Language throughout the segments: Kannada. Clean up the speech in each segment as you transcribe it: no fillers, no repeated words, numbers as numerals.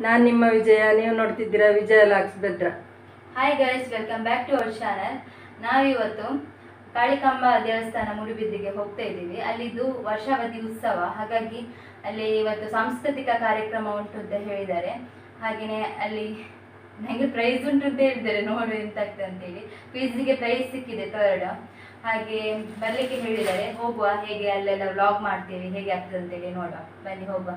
ನಾನು ನಿಮ್ಮ ವಿಜಯ, ನೀವು ನೋಡ್ತಿದ್ದೀರಾ ವಿಜಯ ಲಾಗ್ಸ್ ಬೆದ್ರ. Hi guys, welcome back to our channel. ನಾವಿವತ್ತು ಕಾಳಿಕಾಂಬ ದೇವಸ್ಥಾನ ಮೂಡುಬಿದ್ರೆಗೆ ಹೋಗ್ತಾ ಇದ್ದೀವಿ. ಅಲ್ಲಿದ್ದು ವರ್ಷಾವಧಿ ಉತ್ಸವ, ಹಾಗಾಗಿ ಅಲ್ಲಿ ಇವತ್ತು ಸಾಂಸ್ಕೃತಿಕ ಕಾರ್ಯಕ್ರಮ ಉಂಟು ಅಂತ ಹೇಳಿದ್ದಾರೆ. ಹಾಗೆಯೇ ಅಲ್ಲಿ ನನಗೆ ಪ್ರೈಸ್ ಉಂಟು ಅಂತ ಹೇಳಿದ್ದಾರೆ, ನೋಡು ಎಂತ ಆಗ್ತದೆ ಅಂತೇಳಿ. ಕ್ವಿಜ್ಗೆ ಪ್ರೈಸ್ ಸಿಕ್ಕಿದೆ 3rd. ಹಾಗೆ ಬರಲಿಕ್ಕೆ ಹೇಳಿದ್ದಾರೆ. ಹೋಗುವ, ಹೇಗೆ ಅಲ್ಲೆಲ್ಲ ವ್ಲಾಗ್ ಮಾಡ್ತೀವಿ, ಹೇಗೆ ಆಗ್ತದೆ ಅಂತೇಳಿ ನೋಡುವ. ಬನ್ನಿ ಹೋಗುವ.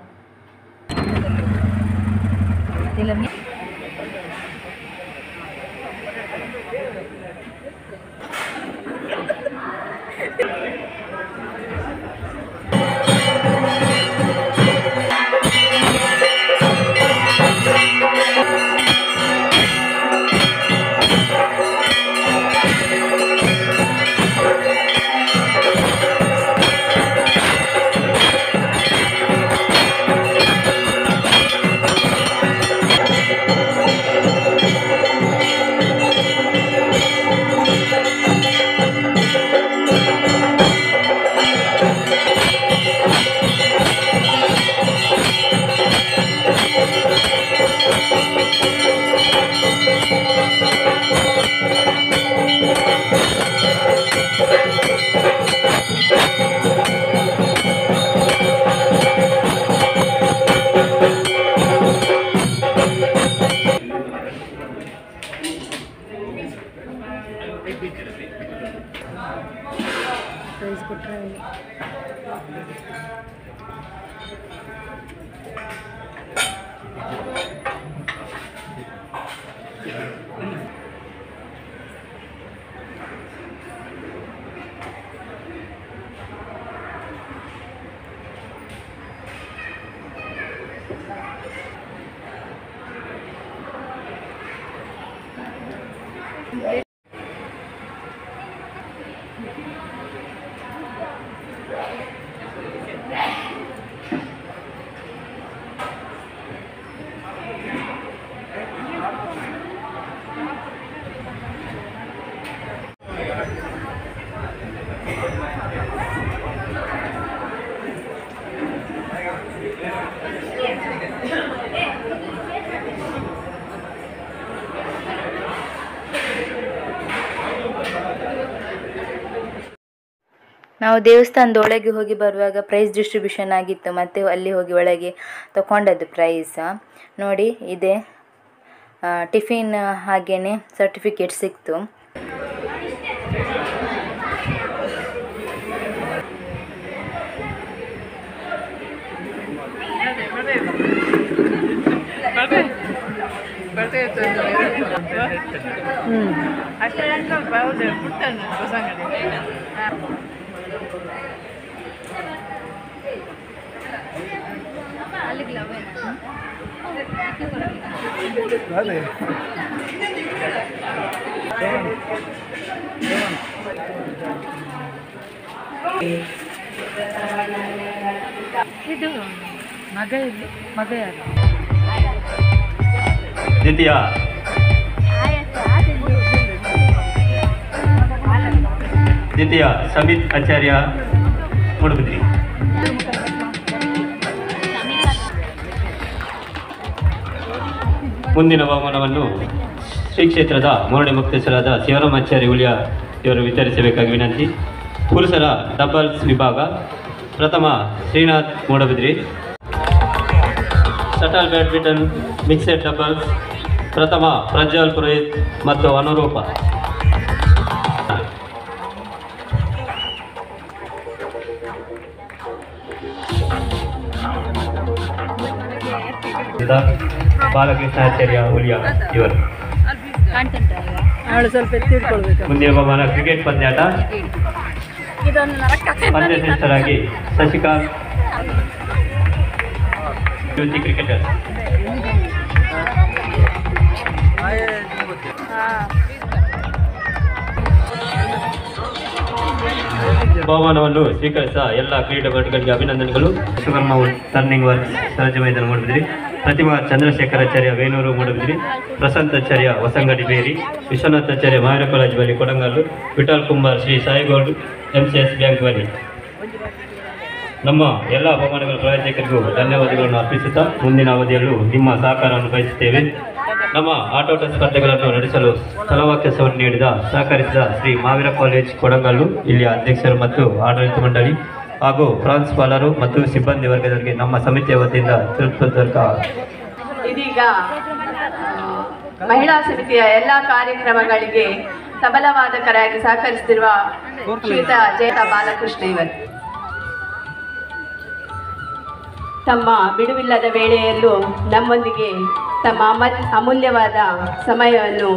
ನಾವು ದೇವಸ್ಥಾನದ ಒಳಗೆ ಹೋಗಿ ಬರುವಾಗ ಪ್ರೈಸ್ ಡಿಸ್ಟ್ರಿಬ್ಯೂಷನ್ ಆಗಿತ್ತು, ಮತ್ತು ಅಲ್ಲಿ ಹೋಗಿ ಒಳಗೆ ತಗೊಂಡದ್ದು ಪ್ರೈಸ್. ನೋಡಿ, ಇದೆ ಟಿಫಿನ್, ಹಾಗೆಯೇ ಸರ್ಟಿಫಿಕೇಟ್ ಸಿಕ್ತು. ಇದು ಮಗ ಯಾರು? ದ್ವಿತೀಯ ಸಮಿತ್ ಆಚಾರ್ಯ ಮೂಡುಬಿದ್ರಿ. ಮುಂದಿನ ಬಹುಮಾನವನ್ನು ಶ್ರೀ ಕ್ಷೇತ್ರದ ಮೂರನೇ ಮುಕ್ತೇಶ್ವರಾದ ಶಿವರಾಮಾಚಾರ್ಯ ಹುಲಿಯ ಇವರು ವಿತರಿಸಬೇಕಾಗಿ ವಿನಂತಿ. ಪುರುಷರ ಡಬಲ್ಸ್ ವಿಭಾಗ ಪ್ರಥಮ Srinath Moodbidri. Shuttle badminton mixed doubles ಪ್ರಥಮ ಪ್ರಜ್ವಲ್ ಪುರೋಹಿತ್ ಮತ್ತು ಅನುರೂಪ. ಬಾಲಕೃಷ್ಣಾಚಾರ್ಯ ಹುಲಿಯ ಇವರು. ಮುಂದಿನ ಬಹುಮಾನ ಕ್ರಿಕೆಟ್ ಪಂದ್ಯಾಟ. ಪಂದ್ಯಶ್ರೇಷ್ಠರಾಗಿ ಶಶಿಕಾಂತ್ ಯುವತಿ ಕ್ರಿಕೆಟರ್. ಬಹುಮಾನವನ್ನು ಸ್ವೀಕರಿಸಿದ ಎಲ್ಲ ಕ್ರೀಡಾಪಟುಗಳಿಗೆ ಅಭಿನಂದನೆಗಳು. ಸುಗಮ ಟರ್ನಿಂಗ್ ವರ್ಕ್ಸ್ ಸಹಜ ಮೈದಾನ ಮೂಡುಬಿದ್ರಿ. ಪ್ರತಿಮಾ ಚಂದ್ರಶೇಖರಾಚಾರ್ಯ ವೇಣೂರು ಮೂಡುಬಿದ್ರಿ. ಪ್ರಶಾಂತಾಚಾರ್ಯ ಹೊಸಂಗಡಿ ಬೇರಿ. ವಿಶ್ವನಾಥಾಚಾರ್ಯ ಮಹಾವೀರ ಕಾಲೇಜು ಬಳಿ ಕೊಡಂಗಲ್ಲು. ವಿಠಲ್ ಕುಮಾರ್ ಶ್ರೀ ಸಾಯಿಗೌಡ್ MCS ಬ್ಯಾಂಕ್ ಬಳಿ. ನಮ್ಮ ಎಲ್ಲ ಬಹುಮಾನಗಳ ಪ್ರಾಯೋಜಕರಿಗೂ ಧನ್ಯವಾದಗಳನ್ನು ಅರ್ಪಿಸುತ್ತಾ ಮುಂದಿನ ಅವಧಿಯಲ್ಲೂ ನಿಮ್ಮ ಸಹಕಾರವನ್ನು ಬಯಸುತ್ತೇವೆ. ನಮ್ಮ ಆಟೋಟ ಸ್ಪರ್ಧೆಗಳನ್ನು ನಡೆಸಲು ಸ್ಥಳಾವಕಾಶವನ್ನು ನೀಡಿದ ಸಹಕರಿಸಿದ ಶ್ರೀ ಮಾವೀರ ಕಾಲೇಜ್ ಕೊಡಂಗಲ್ಲು ಇಲ್ಲಿಯ ಅಧ್ಯಕ್ಷರು ಮತ್ತು ಆಡಳಿತ ಮಂಡಳಿ ಹಾಗೂ ಪ್ರಾಂಶುಪಾಲರು ಮತ್ತು ಸಿಬ್ಬಂದಿ ವರ್ಗದವರಿಗೆ ನಮ್ಮ ಸಮಿತಿಯ ವತಿಯಿಂದ ತಿಳಿಸುವುದರ್ಕ ಇದೀಗ ಮಹಿಳಾ ಸಮಿತಿಯ ಎಲ್ಲ ಕಾರ್ಯಕ್ರಮಗಳಿಗೆ ತಬಲವಾದಕರಾಗಿ ಸಹಕರಿಸುತ್ತಿರುವ ಶ್ರೀಯುತ ಜಯತ ಬಾಲಕೃಷ್ಣ ಇವರು ತಮ್ಮ ಬಿಡುವಿಲ್ಲದ ವೇಳೆಯಲ್ಲೂ ನಮ್ಮೊಂದಿಗೆ ತಮ್ಮ ಅಮೂಲ್ಯವಾದ ಸಮಯವನ್ನು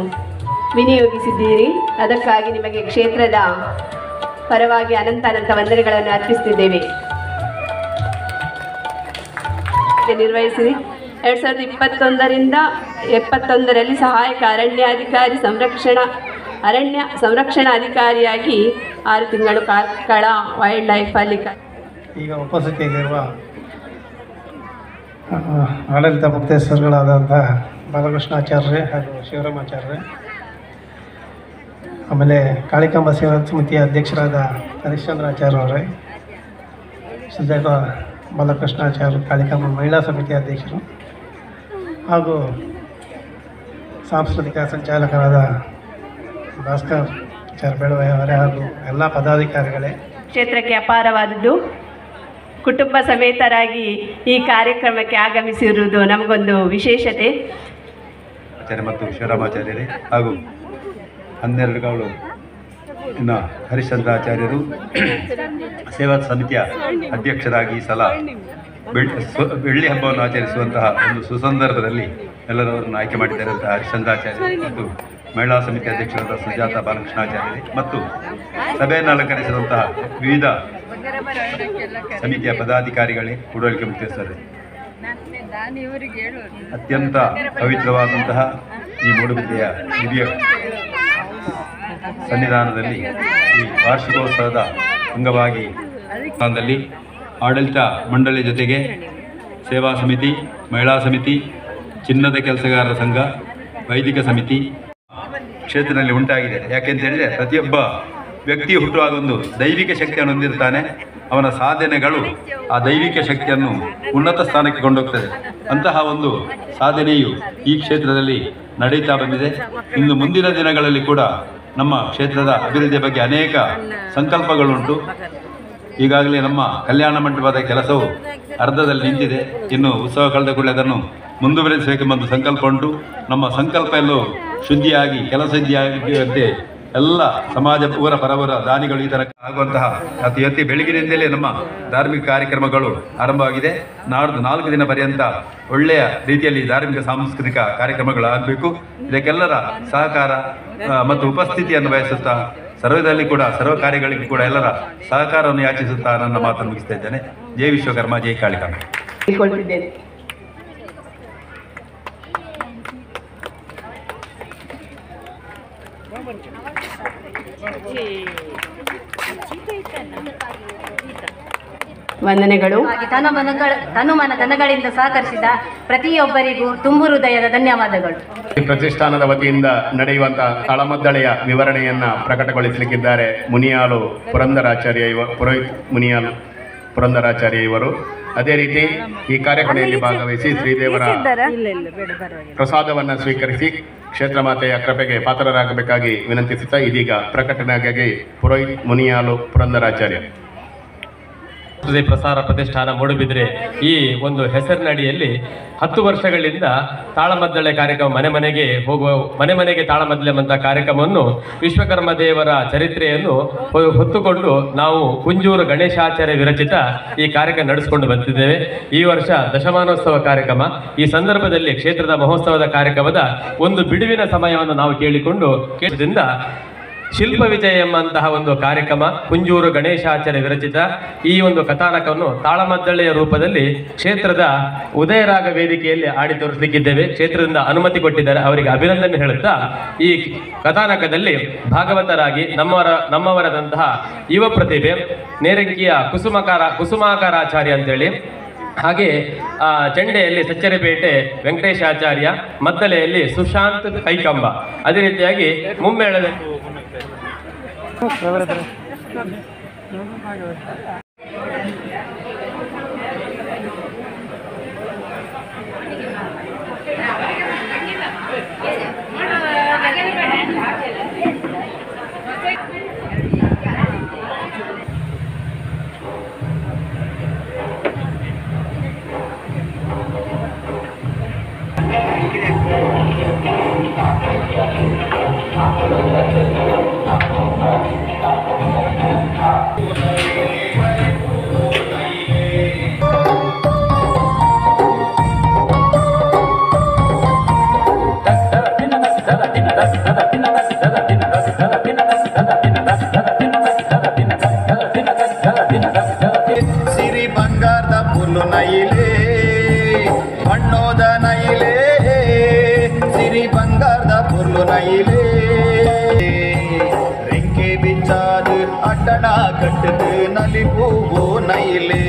ವಿನಿಯೋಗಿಸಿದ್ದೀರಿ. ಅದಕ್ಕಾಗಿ ನಿಮಗೆ ಕ್ಷೇತ್ರದ ಪರವಾಗಿ ಅನಂತ ವಂದನೆಗಳನ್ನು ಅರ್ಪಿಸುತ್ತಿದ್ದೇವೆ. ನಿರ್ವಹಿಸಿರಿ 2021ರಿಂದ 71ರಲ್ಲಿ ಸಹಾಯಕ ಅರಣ್ಯ ಸಂರಕ್ಷಣಾಧಿಕಾರಿಯಾಗಿ 6 ತಿಂಗಳು ಕಾರ್ಕಳ ವೈಲ್ಡ್ ಲೈಫ್ ಅಲ್ಲಿ ಈಗ ಉಪಸ್ಥಿತಿಯಲ್ಲಿರುವ ಆಡಳಿತ ಮುಕ್ತೇಶ್ವರಗಳಾದಂಥ ಬಾಲಕೃಷ್ಣಾಚಾರ್ಯರೇ ಹಾಗೂ ಶಿವರಾಮಾಚಾರ್ಯರೇ, ಆಮೇಲೆ ಕಾಳಿಕಾಂಬ ಸೇವಾ ಸಮಿತಿಯ ಅಧ್ಯಕ್ಷರಾದ ಹರಿಶ್ಚಂದ್ರಾಚಾರ್ಯವರೇ, ಸುಜಾತ ಬಾಲಕೃಷ್ಣಾಚಾರ್ಯ ಕಾಳಿಕಾಂಬ ಮಹಿಳಾ ಸಮಿತಿಯ ಅಧ್ಯಕ್ಷರು ಹಾಗೂ ಸಾಂಸ್ಕೃತಿಕ ಸಂಚಾಲಕರಾದ ಭಾಸ್ಕರ್ ಬೆಳವಯ್ಯವರೇ ಹಾಗೂ ಎಲ್ಲ ಪದಾಧಿಕಾರಿಗಳೇ, ಕ್ಷೇತ್ರಕ್ಕೆ ಅಪಾರವಾದದ್ದು. ಕುಟುಂಬ ಸಮೇತರಾಗಿ ಈ ಕಾರ್ಯಕ್ರಮಕ್ಕೆ ಆಗಮಿಸಿರುವುದು ನಮಗೊಂದು ವಿಶೇಷತೆ. ಆಚಾರ್ಯ ಮತ್ತು ಶಿವರಾಮಾಚಾರ್ಯರೇ ಹಾಗೂ 12 ಇನ್ನು ಹರಿಶ್ಚಂದ್ರಾಚಾರ್ಯರು ಸೇವಾ ಸಮಿತಿಯ ಅಧ್ಯಕ್ಷರಾಗಿ ಈ ಸಲ ಬೆಳ್ಳಿ ಹಬ್ಬವನ್ನು ಆಚರಿಸುವಂತಹ ಒಂದು ಸುಸಂದರ್ಭದಲ್ಲಿ ಎಲ್ಲರವರನ್ನು ಆಯ್ಕೆ ಮಾಡಿದ್ದಾರಂತಹ ಹರಿಶ್ಚಂದ್ರಾಚಾರ್ಯರು ಮತ್ತು ಮಹಿಳಾ ಸಮಿತಿ ಅಧ್ಯಕ್ಷರಾದ ಸುಜಾತ ಬಾಲಕೃಷ್ಣಾಚಾರ್ಯರೇ ಮತ್ತು ಸಭೆಯನ್ನು ಅಲಂಕರಿಸಿದಂತಹ ವಿವಿಧ ಸಮಿತಿಯ ಪದಾಧಿಕಾರಿಗಳೇ, ಕೂಡಲಿಕೆ ಮುಖ್ಯಸ್ಥರೇ, ಅತ್ಯಂತ ಪವಿತ್ರವಾದಂತಹ ಈ ಮೂಡುಬಿದ್ರೆಯ ದಿವ್ಯ ಸನ್ನಿಧಾನದಲ್ಲಿ ಈ ವಾರ್ಷಿಕೋತ್ಸವದ ಅಂಗವಾಗಿ ಸ್ಥಾನದಲ್ಲಿ ಆಡಳಿತ ಮಂಡಳಿ ಜೊತೆಗೆ ಸೇವಾ ಸಮಿತಿ, ಮಹಿಳಾ ಸಮಿತಿ, ಚಿನ್ನದ ಕೆಲಸಗಾರರ ಸಂಘ, ವೈದಿಕ ಸಮಿತಿ ಕ್ಷೇತ್ರದಲ್ಲಿ ಉಂಟಾಗಿದೆ. ಯಾಕೆಂತ ಹೇಳಿದರೆ ಪ್ರತಿಯೊಬ್ಬ ವ್ಯಕ್ತಿ ಹುಟ್ಟುವಾಗ ಒಂದು ದೈವಿಕ ಶಕ್ತಿಯನ್ನು ಹೊಂದಿರ್ತಾನೆ. ಅವನ ಸಾಧನೆಗಳು ಆ ದೈವಿಕ ಶಕ್ತಿಯನ್ನು ಉನ್ನತ ಸ್ಥಾನಕ್ಕೆ ಕೊಂಡೋಗ್ತದೆ. ಅಂತಹ ಒಂದು ಸಾಧನೆಯು ಈ ಕ್ಷೇತ್ರದಲ್ಲಿ ನಡೀತಾ ಬಂದಿದೆ. ಇನ್ನು ಮುಂದಿನ ದಿನಗಳಲ್ಲಿ ಕೂಡ ನಮ್ಮ ಕ್ಷೇತ್ರದ ಅಭಿವೃದ್ಧಿಯ ಬಗ್ಗೆ ಅನೇಕ ಸಂಕಲ್ಪಗಳುಂಟು. ಈಗಾಗಲೇ ನಮ್ಮ ಕಲ್ಯಾಣ ಮಂಟಪದ ಕೆಲಸವು ಅರ್ಧದಲ್ಲಿ ನಿಂತಿದೆ. ಇನ್ನು ಉತ್ಸವ ಕಳೆದ ಕೂಡಲೇ ಅದನ್ನು ಮುಂದುವರಿಸಬೇಕೆಂಬ ಒಂದು ಸಂಕಲ್ಪ ಉಂಟು. ನಮ್ಮ ಸಂಕಲ್ಪ ಎಲ್ಲೂ ಶುದ್ಧಿಯಾಗಿ ಕೆಲಸ ಸಿದ್ಧಿಯಾಗಿರುವಂತೆ ಎಲ್ಲ ಸಮಾಜ ಊರ ಪರವರ ದಾನಿಗಳು ಈ ಥರ ಆಗುವಂತಹ ಅತಿ ಬೆಳಗಿನಿಂದಲೇ ನಮ್ಮ ಧಾರ್ಮಿಕ ಕಾರ್ಯಕ್ರಮಗಳು ಆರಂಭವಾಗಿದೆ. ನಾಡ್ದು 4 ದಿನ ಪರ್ಯಂತ ಒಳ್ಳೆಯ ರೀತಿಯಲ್ಲಿ ಧಾರ್ಮಿಕ ಸಾಂಸ್ಕೃತಿಕ ಕಾರ್ಯಕ್ರಮಗಳು ಆಗಬೇಕು. ಇದಕ್ಕೆಲ್ಲರ ಸಹಕಾರ ಮತ್ತು ಉಪಸ್ಥಿತಿಯನ್ನು ಬಯಸುತ್ತಾ ಸರ್ವದಲ್ಲಿ ಕೂಡ ಸರ್ವ ಕಾರ್ಯಗಳಿಗೂ ಕೂಡ ಎಲ್ಲರ ಸಹಕಾರವನ್ನು ಯಾಚಿಸುತ್ತಾ ನನ್ನ ಮಾತನ್ನು ಮುಗಿಸ್ತಾ ಇದ್ದೇನೆ. ಜೈ ವಿಶ್ವಕರ್ಮ, ಜೈ ಕಾಳಿಕಾಂಬ. ವಂದನೆಗಳು. ತನುಮನ ಧನಗಳಿಂದ ಸಹಕರಿಸಿದ ಪ್ರತಿಯೊಬ್ಬರಿಗೂ ತುಂಬು ಹೃದಯದ ಧನ್ಯವಾದಗಳು. ಪ್ರತಿಷ್ಠಾನದ ವತಿಯಿಂದ ನಡೆಯುವಂತಹ ತಾಳಮದ್ದಳೆಯ ವಿವರಣೆಯನ್ನು ಪ್ರಕಟಗೊಳಿಸಲಿಕ್ಕಿದ್ದಾರೆ ಮುನಿಯಾಲು ಪುರೋಹಿತ್ ಮುನಿಯಾಲು ಪುರಂದರಾಚಾರ್ಯ ಇವರು. ಅದೇ ರೀತಿ ಈ ಕಾರ್ಯಕ್ರಮದಲ್ಲಿ ಭಾಗವಹಿಸಿ ಶ್ರೀದೇವರ ಪ್ರಸಾದವನ್ನು ಸ್ವೀಕರಿಸಿ ಕ್ಷೇತ್ರ ಮಾತೆಯ ಕೃಪೆಗೆ ಪಾತ್ರರಾಗಬೇಕಾಗಿ ವಿನಂತಿಸುತ್ತಾ ಇದೀಗ ಪ್ರಕಟಣೆಗಾಗಿ ಪುರೋಹಿತ್ ಮುನಿಯಾಲು ಪುರಂದರಾಚಾರ್ಯ. ಪ್ರಸಾರ ಪ್ರತಿಷ್ಠಾನ ಮೂಡುಬಿದ್ರೆ ಈ ಒಂದು ಹೆಸರಿನಡಿಯಲ್ಲಿ 10 ವರ್ಷಗಳಿಂದ ತಾಳಮದ್ದಳೆ ಕಾರ್ಯಕ್ರಮ ಮನೆ ಮನೆಗೆ ತಾಳಮದ್ದಳೆ ಅಂತ ಕಾರ್ಯಕ್ರಮವನ್ನು ವಿಶ್ವಕರ್ಮ ದೇವರ ಚರಿತ್ರೆಯನ್ನು ಹೊತ್ತುಕೊಂಡು ನಾವು ಕುಂಜೂರು ಗಣೇಶಾಚಾರ್ಯ ವಿರಚಿತ ಈ ಕಾರ್ಯಕ್ರಮ ನಡೆಸಿಕೊಂಡು ಬಂದಿದ್ದೇವೆ. ಈ ವರ್ಷ ದಶಮಾನೋತ್ಸವ ಕಾರ್ಯಕ್ರಮ. ಈ ಸಂದರ್ಭದಲ್ಲಿ ಕ್ಷೇತ್ರದ ಮಹೋತ್ಸವದ ಕಾರ್ಯಕ್ರಮದ ಒಂದು ಬಿಡುವಿನ ಸಮಯವನ್ನು ನಾವು ಕೇಳಿಕೊಂಡು ಕ್ಷೇತ್ರದಿಂದ ಶಿಲ್ಪ ವಿಜಯ ಎಂಬಂತಹ ಒಂದು ಕಾರ್ಯಕ್ರಮ ಕುಂಜೂರು ಗಣೇಶಾಚಾರ್ಯ ವಿರಚಿತ ಈ ಒಂದು ಕಥಾನಕವನ್ನು ತಾಳಮದ್ದಳೆಯ ರೂಪದಲ್ಲಿ ಕ್ಷೇತ್ರದ ಉದಯರಾಗ ವೇದಿಕೆಯಲ್ಲಿ ಆಡಿ ತೋರಿಸಲಿಕ್ಕಿದ್ದೇವೆ. ಕ್ಷೇತ್ರದಿಂದ ಅನುಮತಿ ಕೊಟ್ಟಿದ್ದಾರೆ, ಅವರಿಗೆ ಅಭಿನಂದನೆ ಹೇಳುತ್ತಾ ಈ ಕಥಾನಕದಲ್ಲಿ ಭಾಗವತರಾಗಿ ನಮ್ಮವರಾದಂತಹ ಯುವ ಪ್ರತಿಭೆ ನೇರಂಕಿಯ ಕುಸುಮಾಕಾರಾಚಾರ್ಯ ಅಂತೇಳಿ, ಹಾಗೆ ಚೆಂಡೆಯಲ್ಲಿ ಸಚ್ಚರಿಪೇಟೆ ವೆಂಕಟೇಶಾಚಾರ್ಯ, ಮದ್ದಲೆಯಲ್ಲಿ ಸುಶಾಂತ್ ಕೈಕಂಬ, ಅದೇ ರೀತಿಯಾಗಿ ಮುಮ್ಮೇಳದಲ್ಲಿ ಸಿರಿ ಬಂಗಾರದ ಪುಲ್ಲು ನೈಲೇ ಬಣ್ಣೋದ ನೈಲೇ ಸಿರಿ ಬಂಗಾರದ ಪುಲ್ಲು ನೈಲೇ ರೆಂಕೆ ಬಿಚ್ಚಾದು ಅಡ್ಡಣ ಕಟ್ಟದು ನಲಿ ಹೂವು ನೈಲೇ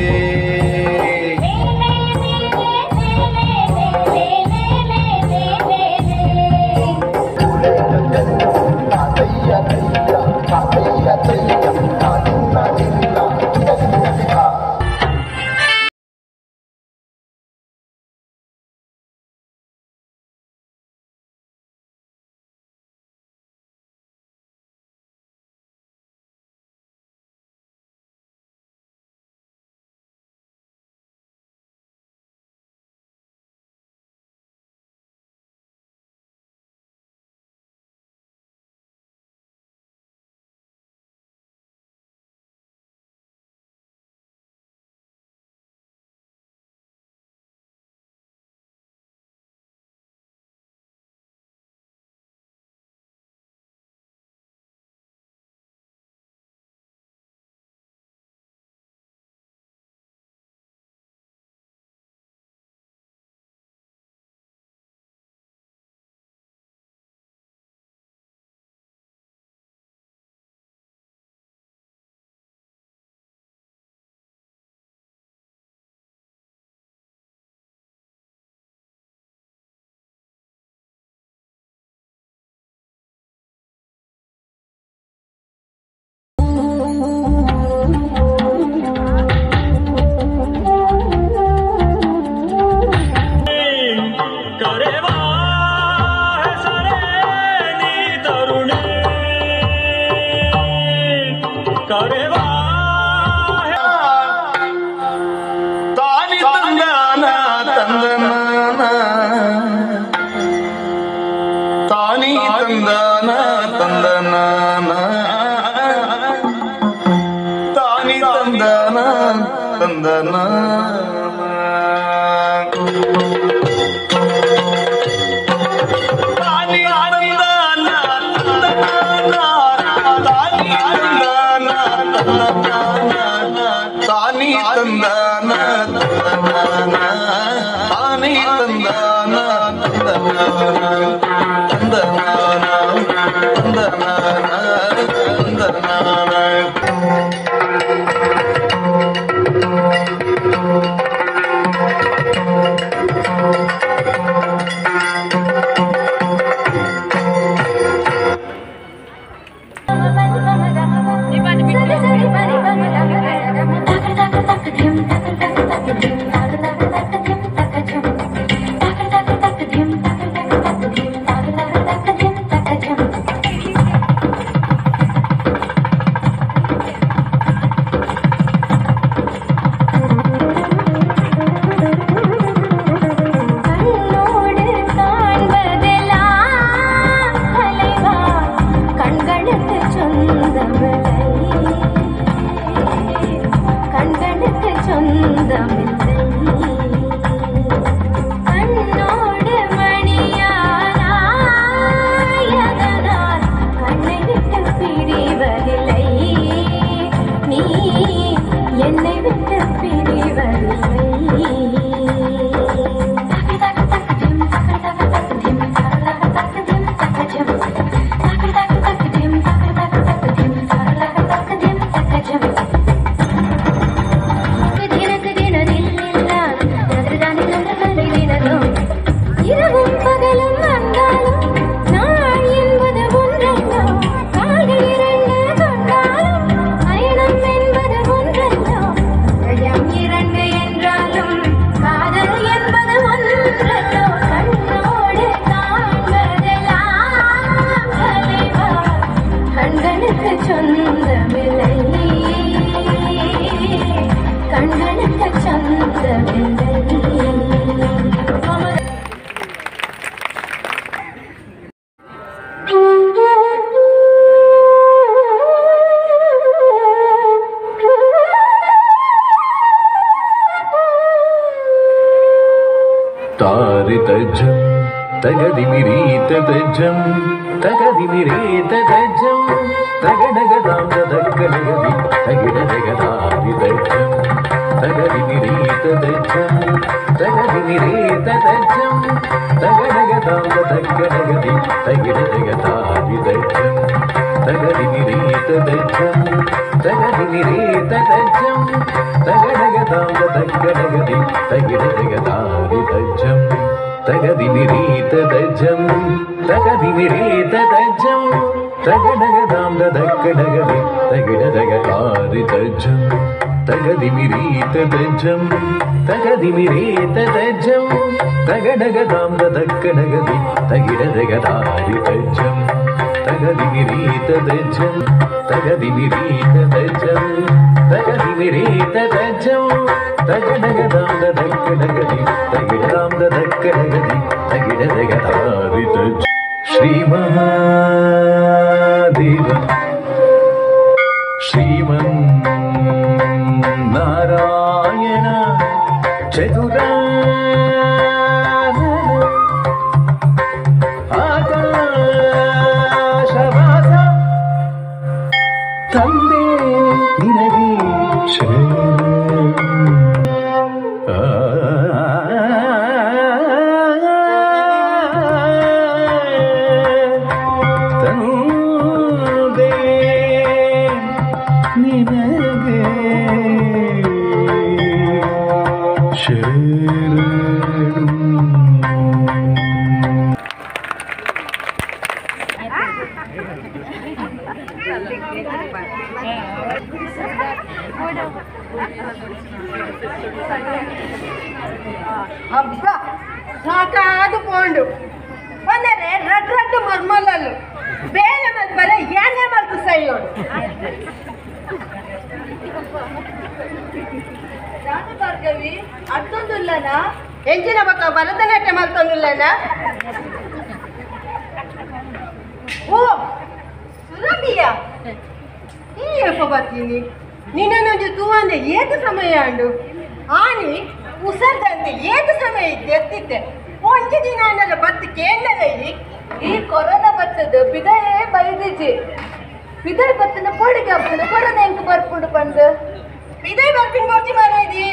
Thank you. ರಿತಜ್ಜಂ ತಗದಿಮಿರೀತ ತಜ್ಜಂ ತಗದಿಮಿರೇತ ತಜ್ಜಂ ತಗಡಗದಾಂ ತಗಡಗದಿ ತಗಿಡದಗದಾರಿತಜ್ಜಂ ತಗದಿಮಿರೀತ ತಜ್ಜಂ ತಗದಿಮಿರೇತ ತಜ್ಜಂ ತಗಡಗದಾಂ ತಗಡಗದಿ ತಗಿಡದಗದಾರಿತಜ್ಜಂ ತಗದಿಮಿರೇತ ತಜ್ಜಂ ತಗದಿಮಿರೇತ ತಜ್ಜಂ ತಗಡಗದಾಂ ತಗಡಗದಿ ತಗಿಡದಗದಾರಿತಜ್ಜಂ ತಗದಿಮಿರೀತ ತಜ್ಜಂ ತಗದಿಮಿರೇತ ತಜ್ಜಂ ತಗಡಗದಾಂ ತಗಡಗದಿ ತಗಿಡದಗದಾರಿತಜ್ಜಂ ತಗದಿಮಿರೀತ ತಜ್ಜಂ ತಗದಿಮಿರೇತ ತಜ್ಜಂ ತಗಡಗದಾಂ ತಗಡಗದಿ ತಗಿಡದಗದಾರಿತಜ್ಜಂ ತಗದಿಮಿರೀತ ತಜ್ಜಂ ತಗದಿಮಿರೀತ ತಜ್ಜಂ ತಗದಿಮಿರೇತ ತಜ್ಜಂ ತಗಡಗದಾಂ ತಗಡಗದಿ ತಗಿಡದಾಂ ತಗಡಗದಿ ತಗಿಡದಗದಾರಿತಜ್ಜಂ ಶ್ರೀ ಮಹಾದೇವ ಶ್ರೀಮನ್ ನಾರಾಯಣ ಚತುರ ಆಕಾಶವಾಸ ತಂದೆ ನಿನಗೆ ತಂದೆ ನಿನಗೆ అబ్బా సాకాదు పోండు ಒಂದರೆ ರಡ್ ರಡ್ ಮರ್ಮಲ್ಲಲು ಬೇರೆ ಮಲ್ಪರೆ ಏನೇ ಮಲ್ತು ಸೈಯೋಡು ಭಾರ್ಗವಿ ಅರ್ಥೊಂದುಲ್ಲನ ಎಂಚಿನ ಬಕ್ಕ ಭರತನಾಟ್ಯ ಮಲ್ತೊಂದುಲ್ಲನ ಓ ಸುರಭಿಯ ಈ ಎಪ್ಪ ಬರ್ತೀನಿ ನಿನ್ನೊಂದು ತೂವಂದೆ ಏತ ಸಮಯ ಅಂಡು ಆನಿ ಉಸರ್ದಂತೆ ಏತ ಸಮಯ ಎತ್ತಿದ್ದೆ ಒಂಜಿ ದಿನ ಅನ್ನಲ್ಲ ಬತ್ತು ಕೇಂದ್ರದಲ್ಲಿ ಈ ಕೊರೋನಾ ಬತ್ತದು ಬಿದಯೇ ಬೈದಿಜಿ ಬಿದಯ್ ಬತ್ತನ ಪೋಡಿಗೆ ಹಬ್ಬನ ಕೊರೋನಾ ಹೆಂಗ್ ಬರ್ಕೊಂಡು ಬಂದು ಬಿದಯ್ ಬರ್ತೀನಿ ಬರ್ತಿ ಮಾರಾಯ್ದಿ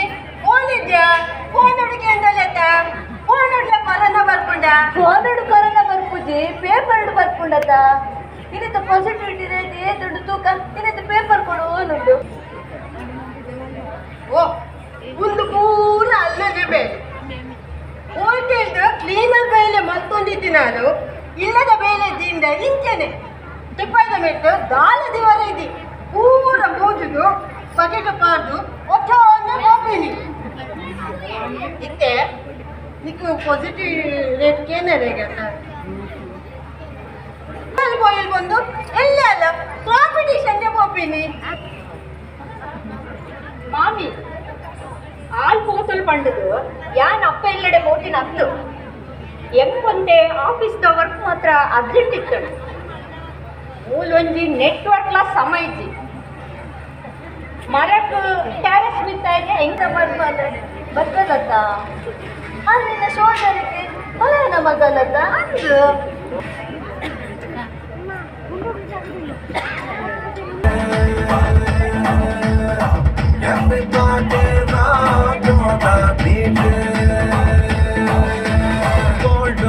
ಫೋನ್ ಇದ್ಯಾ ಫೋನ್ ಹುಡುಗಿ ಅಂದಲ್ಲತ್ತ ಫೋನ್ ಹುಡ್ಲ ಕೊರೋನಾ ಬರ್ಕೊಂಡ ಫೋನ್ ಹುಡು ಕೊರೋನಾ ಬರ್ಪುಜಿ ಪೇಪರ್ ಹುಡು ಬರ್ಕೊಂಡತ್ತ ಇನ್ನಿತ್ತು ಪಾಸಿಟಿವಿಟಿ ರೇಟ್ ದುಡ್ಡು ತೂಕ ಇನ್ನಿತ್ತು ಪೇಪರ್ ಕೊಡು ನುಡ್ಡು ಓ ಒಂದು ಪೂರ ಅಲ್ಲದೆ ಬೇರೆ ಹೋಟೆಲ್ದ ಕ್ಲೀನರ್ ಬೇಲೆ ಮಲ್ಕೊಂಡಿದ್ದಿ ನಾನು ಇಲ್ಲದ ಬೇಲೆ ದಿಂದ ಇಂಚನೆ ತಿಪ್ಪದ ಮೆಟ್ಟು ದಾಲದಿವರ ಇದ್ದಿ ಪೂರ ಮೂಜುದು ಬಕೆಟ್ ಪಾರ್ದು ಒಚ್ಚೊಂದು ಹೋಗ್ತೀನಿ ಇತ್ತೆ ನಿಕ್ಕು ಪಾಸಿಟಿವ್ ರೇಟ್ ಕೇನರೇಗತ್ತ ಬೋಯಿಲ್ ಬಂದು ಎಲ್ಲ ಅಲ್ಲ ಕಾಂಪಿಟೇಷನ್ಗೆ ಹೋಗ್ತೀನಿ ಮಾಮಿ ಆಲ್ ಪೋತಲ್ ಪಂಡದು ಯಾನ್ ಅಪ್ಪ ಇಲ್ಲಡೆ ಮೋಟಿನ ಅತ್ತು ಎಂಪೊಂದೆ ಆಫೀಸ್ದ ವರ್ಕ್ ಮಾತ್ರ ಅರ್ಜೆಂಟ್ ಇತ್ತು ಮೂಲೊಂಜಿ ನೆಟ್ವರ್ಕ್ಲ ಸಮ ಇಜ್ಜಿ ಮರಕ್ಕೆ ಟ್ಯಾರೆಸ್ ಮಿತ್ತಾಗೆ ಹೆಂಗ ಮಾಡ್ಬಾರ್ದು ಬರ್ತದತ್ತ ಅಲ್ಲಿನ ಶೋಲ್ಡರ್ಗೆ ಹೊಲನ ಮಗಲತ್ತ ಅಂದು Everybody rock on the beat. Gold,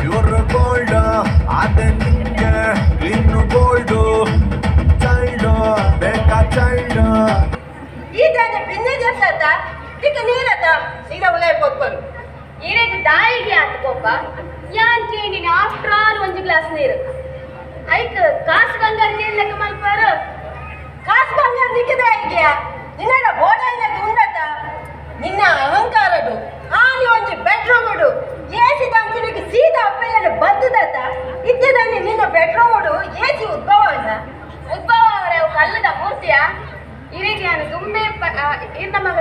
you're a gold. Adenike, clean gold. Child, beka child. ಇದನ್ನ ಬಿನ್ನಜತ್ತ ಈಗ ನೀರತ್ತ ಈಗ ಉಲೈ ಪೊತ್ಪರು ಈರೆಗೆ ದಾಯಿಗೆ ಆತ್ಕೋಪ ಯಾನ್ ಚೇಂಡಿನ ಆಫ್ಟರ್ ಆಲ್ ಒಂದು ಗ್ಲಾಸ್ ನೀರು ಐಕ್ ಕಾಸು ಬಂಗಾರ ಚೇಂಡ್ ಲೆಕ್ಕ ಮಲ್ಪಾರು ಕಾಸು ಬಂಗಾರ ನಿಕ್ಕಿದ ಹೇಗೆ ನಿನ್ನ ಬೋಡೈನ ಉಂಡತ ನಿನ್ನ ಅಹಂಕಾರಡು ಆನಿ ಒಂದು ಬೆಡ್ರೂಮ್ ಉಡು ಏಸಿದ ಅಂಚಿನಿಗೆ ಸೀದಾ ಅಪ್ಪೆಲ್ಲ ಬದ್ದದತ್ತ ಇದ್ದದಲ್ಲಿ ನಿನ್ನ ಬೆಡ್ರೂಮ್ ಉಡು ಏಸಿ ಉದ್ಭವ ಅಲ್ಲ ಉದ್ಭವ ಅವರೇ ಕಲ್ಲದ ಮೂರ್ತಿಯ ಇರಿಗೆ ನಾನು ತುಂಬೆ ಇನ್ನ ಮಗ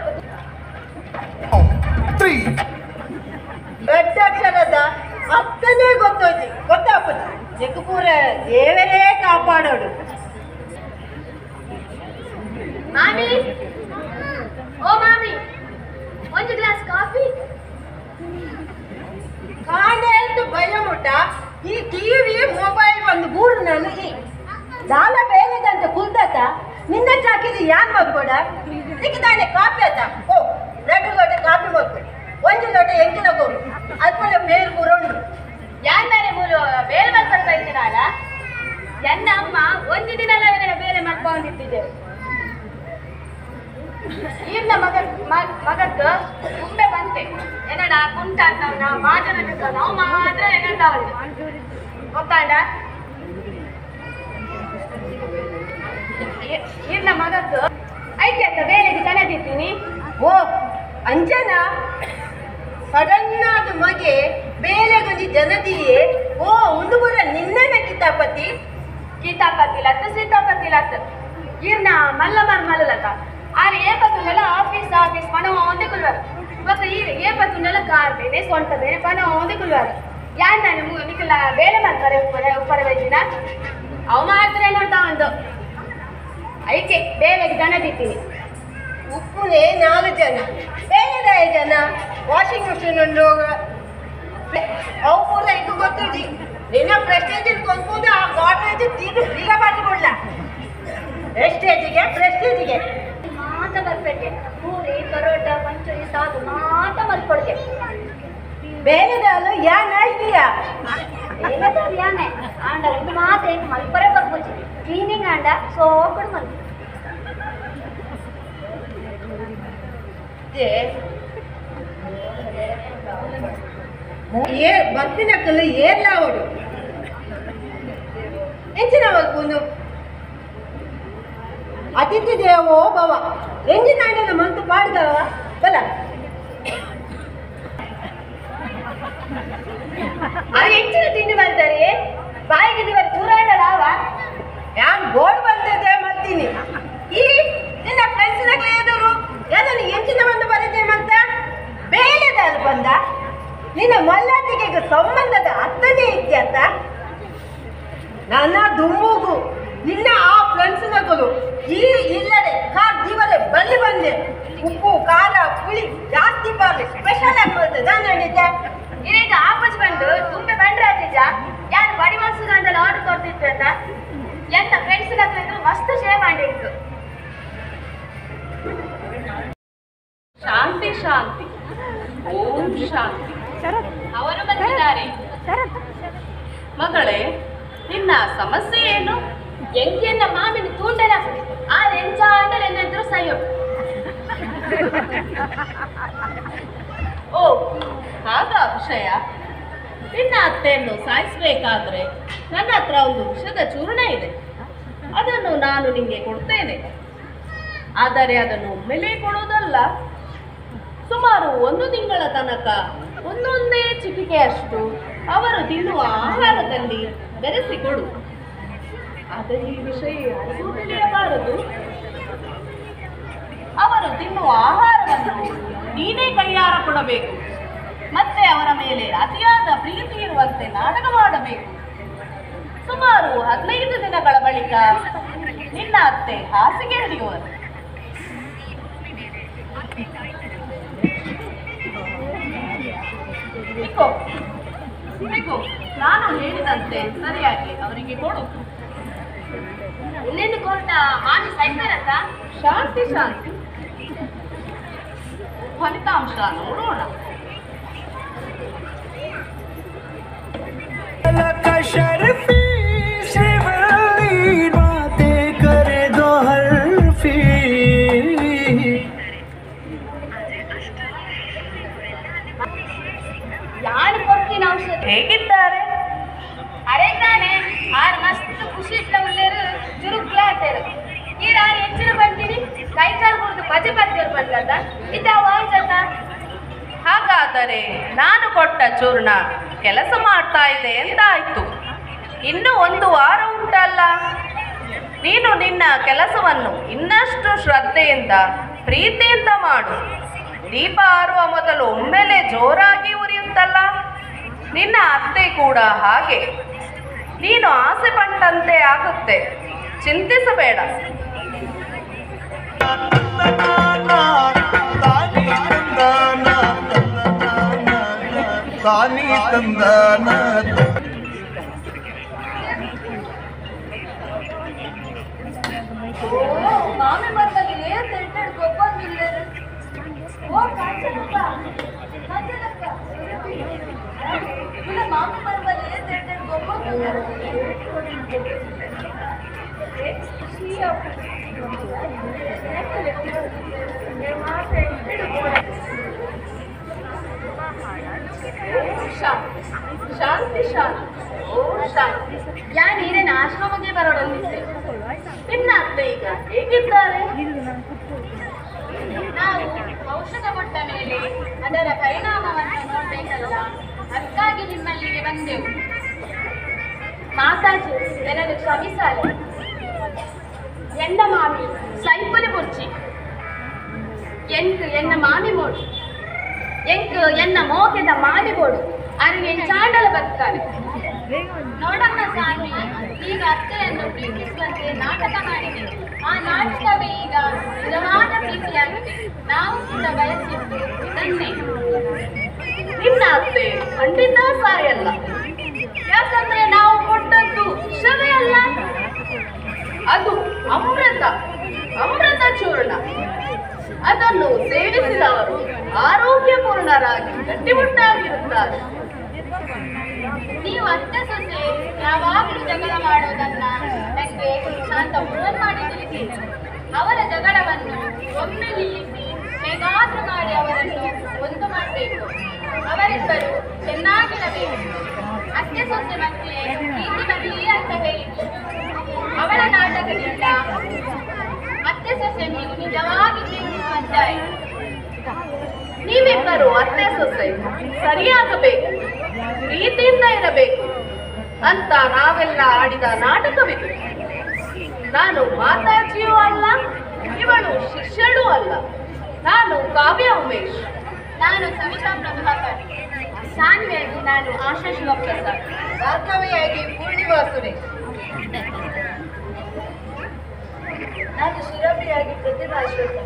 ಅಧ್ಯಕ್ಷರದ ಅತ್ತನೇ ಗೊತ್ತೋಯ್ತು ಗೊತ್ತಾಪುದು ಜಗಪೂರ ದೇವರೇ ಕಾಪಾಡೋಡು ಮಾಮಿ ಓ ಮಾಮಿ ಒಂದು ಗ್ಲಾಸ್ ಕಾಫಿ ಕಾಣೆಂದು ಭಯ ಮುಟ್ಟ ಈ ಟಿವಿ ಮೊಬೈಲ್ ಒಂದು ಗೂಡು ನಾನು ಈ ದಾಲ ಬೇಲೆದಂತೆ ಕುಲ್ದತ್ತ ನಿನ್ನ ಚಾಕಿದು ಯಾನ್ ಮಗ್ಬೋಡ ಸಿಕ್ಕಿದಾನೆ ಕಾಫಿ ಆತ ಓ 2 ಲೋಟ ಕಾಫಿ ಮಗ್ಬು 1 ಲೋಟ ಎಂಕಿನ ಗೋರು ಅದ್ಮೇಲೆ ಬೇಲ್ ಬುರೋಂಡು ಯಾನ್ ಮೂರು ಬೇರೆ ಮಾಡ್ಕೊಳ್ತಾ ಇದ್ದೀನಲ್ಲ ಎನ್ನ ಅಮ್ಮ ಒಂದು ದಿನ ಬೇರೆ ಮಾಡ್ಕೊಂಡಿದ್ದೆ ಈಗಿನ ಮಗದ್ದು ತುಂಬೆ ಬಂತೆ ಏನಡ ಕುಂಟಾಡ್ತಾವನ ಮಾಜನ ನಾವು ಮಾತ್ರ ಏನಂತಾವಲ್ಲ ಗೊತ್ತಾಡ ಈಗಿನ ಮಗದ್ದು ಐತೆ ಅಂತ ಬೇರೆಗೆ ಚೆನ್ನಾಗಿದ್ದೀನಿ ಓ ಅಂಜನ ಸಡನ್ ಆದ ಮಗೆ ಬೇಲೆಗೊಂದು ಜನದಿಯೇ ಓ ಹುಡುಗರ ನಿನ್ನ ಕಿತಾಪತ್ತಿಲತ್ತು ಸೀತಾಪತ್ತಿಲತ್ತು ಈರ್ನ ಮಲ್ಲ ಮಲ್ಲಲತ್ತ ಆರೆ ಏಪತ್ತುನೆಲ್ಲ ಆಫೀಸ್ ಪಣ ಒಂದೇ ಕುಲ್ವಾರ ಮತ್ತೆ ಏಪತ್ತುನೆಲ್ಲ ಕಾರ್ ಬೇನೆ ಸೊಂಟ ಬೇನೆ ಪಣ ಒಂದೇ ಕುಲ್ವಾರ ಯಾನ್ ನಾನು ನಿಖಲ ಬೇರೆ ಮಾಡ್ತಾರೆ ಉಪ್ಪರ ವೆಜ್ಜಿನ ಅವು ಮಾಡ್ತಾರೆ ನೋಡ್ತಾ ಒಂದು ಐಕೆ ಬೇರೆಗೆ ಜನ ದಿತ್ತೀನಿ ಉಪ್ಪುನೇ 4 ಜನ ಬೇರೆ ಜನ ವಾಷಿಂಗ್ ಮಿಷಿನ್ ಉಂಡು ಅವು ಪೂರ ಇದು ಗೊತ್ತಿದ್ದಿ ನಿನ್ನ ಪ್ರೆಸ್ಟೇಜ್ ಕೊಂಡ್ಬೋದು ಆ ಗಾಡ್ರೇಜ್ ಈಗ ಬಾಚಿಕೊಳ್ಳ ಪ್ರೆಸ್ಟೇಜಿಗೆ ಮಾತ ಬರ್ಬೇಕೆ ಪೂರಿ ಪರೋಟ ಮಂಚೂರಿ ಸಾಕು ಮಾತ ಮಲ್ಕೊಡ್ಗೆ ಬೇರೆದಾಲು ಯಾನ ಇದೆಯಾ ಬೇರೆದಾಲು ಯಾನೆ ಆಂಡ ಒಂದು ಮಾತೆ ಮಲ್ಪರೆ ಬರ್ಬೋದು ಕ್ಲೀನಿಂಗ್ ಆಂಡ ಸೋಕಡು ಮಲ್ ಬರ್ತಿನಕ್ಕಲ್ಲ ಏರ್ಲ ಅವಡು ಎಂಚಿನ ಮಲ್ಕೊಂಡು ಅತಿಥಿ ದೇವೋ ಭವ ಎಂಜಿನ ಆಂಡನ ಮಂತು ಪಾಡ್ದವ ಬಲ ಅದು ಹೆಚ್ಚಿನ ತಿಂಡಿ ಬರ್ತಾರೆ ಬಾಯಿಗೆ ಚೂರಾಡಲಾವ ಯಾನ್ ಬೋರ್ಡ್ ಬಂದದೆ ಮತ್ತೀನಿ ಈ ನಿನ್ನ ಫ್ರೆಂಡ್ಸ್ನಾಗ ಎದುರು ಯಾವ್ದು ಎಂಚಿನ ಬಂದು ಬರದೆ ಮತ್ತ ಬೇಳೆದಾಲ್ ಬಂದ ನಿನ್ನ ಮಲ್ಲತ್ತಿಗೆ ಸಂಬಂಧದ ಅರ್ಥನೇ ಇತ್ಯಂತ ನನ್ನ ದುಮ್ಮುಗು ನಿನ್ನ ಆ ಫ್ರೆಂಡ್ಸ್ನಗಳು ಈ ಇಲ್ಲದೆ ಕಾರ್ ದಿವಲೆ ಬಲ್ಲಿ ಬಂದೆ ಉಪ್ಪು ಖಾರ ಪುಳಿ ಜಾಸ್ತಿ ಬಾರ್ಲಿ ಸ್ಪೆಷಲ್ ಆಗಿ ಬರ್ತದೆ ನಾನು ಹೇಳಿದ್ದೆ ಇದೀಗ ಆಪಸ್ ಬಂದು ತುಂಬೆ ಬಂದ್ರೆ ಆತಿಜ ಯಾರು ಬಡಿ ಮನ್ಸು ಗಂಟೆಲ್ಲ ಆರ್ಡರ್ ಕೊಡ್ತಿತ್ತು ಅಂತ ಎಂತ ಫ್ರೆಂಡ್ಸ್ ಇದ್ರು ಮಸ್ತ್ ಶೇರ್ ಮಾಡಿತ್ತು ಶಾಂತಿ ಶಾಂತಿ ಓಂ ಶಾಂತಿ ಅವರು ಬಂದಿದ್ದಾರೆ ಮಗಳೇ ನಿನ್ನ ಸಮಸ್ಯೆ ಏನು ಎಂಕಿಯನ್ನ ಮಾಮಿನ ತೂಂಡರ ಆ ಎಂಚಾಂಡಲ್ ಎನ್ನೆದ್ರು ಸಯ್ಯೋ ಓ ಆಗ ವಿಷಯ ನಿನ್ನ ಅತ್ತೆಯನ್ನು ಸಾಯಿಸಬೇಕಾದ್ರೆ ನನ್ನ ಹತ್ರ ಒಂದು ವಿಷದ ಚೂರ್ಣ ಇದೆ ಅದನ್ನು ನಾನು ನಿಮಗೆ ಕೊಡ್ತೇನೆ ಆದರೆ ಅದನ್ನು ಒಮ್ಮೆಲೇ ಕೊಡುವುದಲ್ಲ ಸುಮಾರು 1 ತಿಂಗಳ ತನಕ ಒಂದೊಂದೇ ಚಿಟಿಕೆಯಷ್ಟು ಅವರು ತಿನ್ನುವ ಆಹಾರದಲ್ಲಿ ಬೆರೆಸಿಕೊಡು ಆದರೆ ಈ ವಿಷಯ ಯಾರಿಗೂ ತಿಳಿಯಬಾರದು ಅವರು ತಿನ್ನುವ ಆಹಾರವನ್ನು ನೀನೇ ಕೈಯಾರ ಕೊಡಬೇಕು ಮತ್ತೆ ಅವರ ಮೇಲೆ ಅತಿಯಾದ ಪ್ರೀತಿ ಇರುವಂತೆ ನಾಟಕ ಮಾಡಬೇಕು ಸುಮಾರು 15 ದಿನಗಳ ಬಳಿಕ ನಿನ್ನ ಅತ್ತೆ ಹಾಸಿಗೆ ಹಿಡಿಯುವರು ನಾನು ಹೇಳಿದಂತೆ ಸರಿಯಾಗಿ ಅವರಿಗೆ ಕೊಡು ಇನ್ನೇನು ಕೊಟ್ಟ ಮಾಮಿ ಸಾಯ್ತಾರತ್ತ ಶಾಂತಿ ಶಾಂತಿ ಫಲಿತಾಂಶ ನೋಡೋಣ ಯಾರು ಕೊಡ್ತೀನಿ ಔಷಧ ಹೇಗಿದ್ದಾರೆ ಅರೆ ತಾನೆ ಆರು ಮಸ್ತ್ ಖುಷಿ ಇಟ್ಲ ಉಳ್ಳೇರು ಚುರುಕ್ಲಾ ಆಗ್ತೇರು ಈ ನಾನು ಹೆಚ್ಚಿನ ಬಂತೀನಿ ಕೈ ಕಾಲು ಕುಡಿದು ಬಜೆ ಬರ್ತೀವ್ರು ಬಂದ್ರದ ಇದ್ದ ವಾಯ್ಸತ್ತ ಹಾಗಾದರೆ ನಾನು ಕೊಟ್ಟ ಚೂರ್ಣ ಕೆಲಸ ಮಾಡ್ತಾ ಇದೆ ಎಂದಾಯ್ತು ಇನ್ನು 1 ವಾರ ಉಂಟಲ್ಲ ನೀನು ನಿನ್ನ ಕೆಲಸವನ್ನು ಇನ್ನಷ್ಟು ಶ್ರದ್ಧೆಯಿಂದ ಪ್ರೀತಿಯಿಂದ ಮಾಡು ದೀಪ ಆರುವ ಮೊದಲು ಒಮ್ಮೆಲೆ ಜೋರಾಗಿ ಉರಿಯುತ್ತಲ್ಲ ನಿನ್ನ ಅತ್ತೆ ಕೂಡ ಹಾಗೆ ನೀನು ಆಸೆ ಪಟ್ಟಂತೆ ಆಗುತ್ತೆ ಚಿಂತಿಸಬೇಡ ತಾನಿ ತಂದನ ಮಾಮಿ ಮರದಲ್ಲಿ ಏನ್ ಗೊಬ್ಬಂದಿಲ್ಲ ಓ ಕಾಂಚನಕ್ಕ ಕಾಂಚನಕ್ಕ ಇಲ್ಲ ಮಾಮಿ ಮರದಲ್ಲಿ ಏನ್ ಗೊಬ್ಬಂದಿಲ್ಲ ಶಾಂತಿ ಶಾಂತಿ ಓ ಶಾಂತಿ ಯಾರು ನೀರೇನ ಆಶ್ರಮಕ್ಕೆ ಬರೋಣಂತೆ ನಿನ್ನ ಅತ್ತೆ ಈಗ ಹೇಗಿದ್ದಾರೆ ನಾವು ಔಷಧ ಕೊಟ್ಟ ಮೇಲೆ ಅದರ ಪರಿಣಾಮವನ್ನು ನೋಡ್ಬೇಕಲ್ಲ ಅದಕ್ಕಾಗಿ ನಿಮ್ಮಲ್ಲಿಗೆ ಬಂದೆವು ಮಾತಾಜಿ ನನಗೆ ಕ್ಷಮಿಸಾಲೆ ಎನ್ನ ಮಾಮಿ ಸೈಪುಲಿ ಬುರ್ಜಿ ಎಂಕ್ ಎನ್ನ ಮಾಮಿ ಮೋಡು ಎಂಕ್ ಎನ್ನ ಮೋಗೆದ ಮಾಮಿ ಬೋಡು ಅರಿಗೆ ಚಾಂಡಲ ಬರ್ತಾರೆ ನೋಡಮ್ಮ ಸ್ವಾಮಿ ಈಗ ಅತ್ತೆಯನ್ನು ಪ್ರೀತಿಸುವಂತೆ ನಾಟಕ ಮಾಡಿದೆ ಆ ನಾಟಕವೇ ಈಗ ನಿಜವಾದ ಪ್ರೀತಿಯಾಗಿದೆ ನಾವು ಕೂಡ ಬಯಸಿದ್ದು ಇದನ್ನೇ ನಿನ್ನ ಅತ್ತೆ ಖಂಡಿತ ಸಾಯಲ್ಲ ಯಾಕಂದ್ರೆ ನಾವು ಕೊಟ್ಟದ್ದು ವಿಷವೇ ಅಲ್ಲ ಅದು ಅಮೃತ ಅಮೃತ ಚೂರ್ಣ ಅದನ್ನು ಸೇವಿಸಿದವರು ಆರೋಗ್ಯಪೂರ್ಣರಾಗಿ ಗಟ್ಟಿಮುಟ್ಟಾಗಿರುತ್ತಾರೆ ನೀವು ಅತ್ತೆ ಸೊಸೆ ಯಾವಾಗಲೂ ಜಗಳ ಮಾಡೋದನ್ನ ನನಗೆ ಶಾಂತ ಫೋನ್ ಮಾಡಿ ತಿಳಿಸಿ ಅವರ ಜಗಳವನ್ನು ಒಮ್ಮೆ ನಿಲ್ಲಿಸಿ ಹೇಗಾದ್ರೂ ಮಾಡಿ ಅವರನ್ನು ಒಂದು ಮಾಡಬೇಕು ಅವರಿಬ್ಬರು ಚೆನ್ನಾಗಿರಬೇಕು ಅತ್ತೆ ಸೊಸೆ ಮತ್ತೆ ಪ್ರೀತಿ ಬರಲಿ ಅಂತ ಹೇಳಿದ್ರು ಅವಳ ನಾಟಕದಿಂದ ಅತ್ತೆ ಸೊಸೆ ನೀವು ನಿಜವಾಗಿ ಪ್ರೀತಿಸುವಂತಾಯಿತು ನೀವಿಬ್ಬರು ಅತ್ತೆ ಸೊಸೆ ಸರಿಯಾಗಬೇಕು ಪ್ರೀತಿಯಿಂದ ಇರಬೇಕು ಅಂತ ನಾವೆಲ್ಲ ಆಡಿದ ನಾಟಕವಿದು ನಾನು ಮಾತಾಜಿಯೂ ಅಲ್ಲ ಇವಳು ಶಿಷ್ಯಳೂ ಅಲ್ಲ ನಾನು ಕಾವ್ಯ ಉಮೇಶ್ ನಾನು ಸವಿತಾ ಪ್ರಭಾಕರ್ ಸಾನ್ವಿಯಾಗಿ ನಾನು ಆಶಾ ಶಿವಪ್ರಸಾದ್ ಭಾರ್ಗವಿಯಾಗಿ ಪೂರ್ಣಿಮಾ ಸುರೇಶ್ ನಾನು ಶಿರಬಿಯಾಗಿ ಪ್ರತಿಭಾ ಅಶ್ವಥ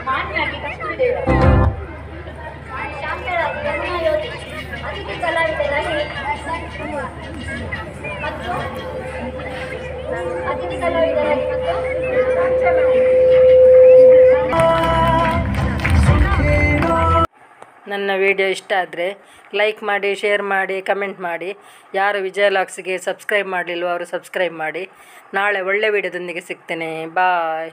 ಮಾನ್ಯಾಗಿ ಕಸ್ತೂರಿದೇವ ಶಾಂತರಾಗಿ ರಮ್ಯಾ ಯೋಗಿ ಅತಿಥಿ ಕಲಾವಿದರಾಗಿ ಮತ್ತು ಅತಿಥಿ ಕಲಾವಿದರಾಗಿ ನನ್ನ ವಿಡಿಯೋ ಇಷ್ಟ ಆದರೆ ಲೈಕ್ ಮಾಡಿ, ಶೇರ್ ಮಾಡಿ, ಕಮೆಂಟ್ ಮಾಡಿ. ಯಾರು ವಿಜಯ ಲಾಗ್ಸ್ಗೆ ಸಬ್ಸ್ಕ್ರೈಬ್ ಮಾಡಲಿಲ್ವೋ ಅವರು ಸಬ್ಸ್ಕ್ರೈಬ್ ಮಾಡಿ. ನಾಳೆ ಒಳ್ಳೆ ವಿಡಿಯೋದೊಂದಿಗೆ ಸಿಗ್ತೇನೆ. ಬಾಯ್.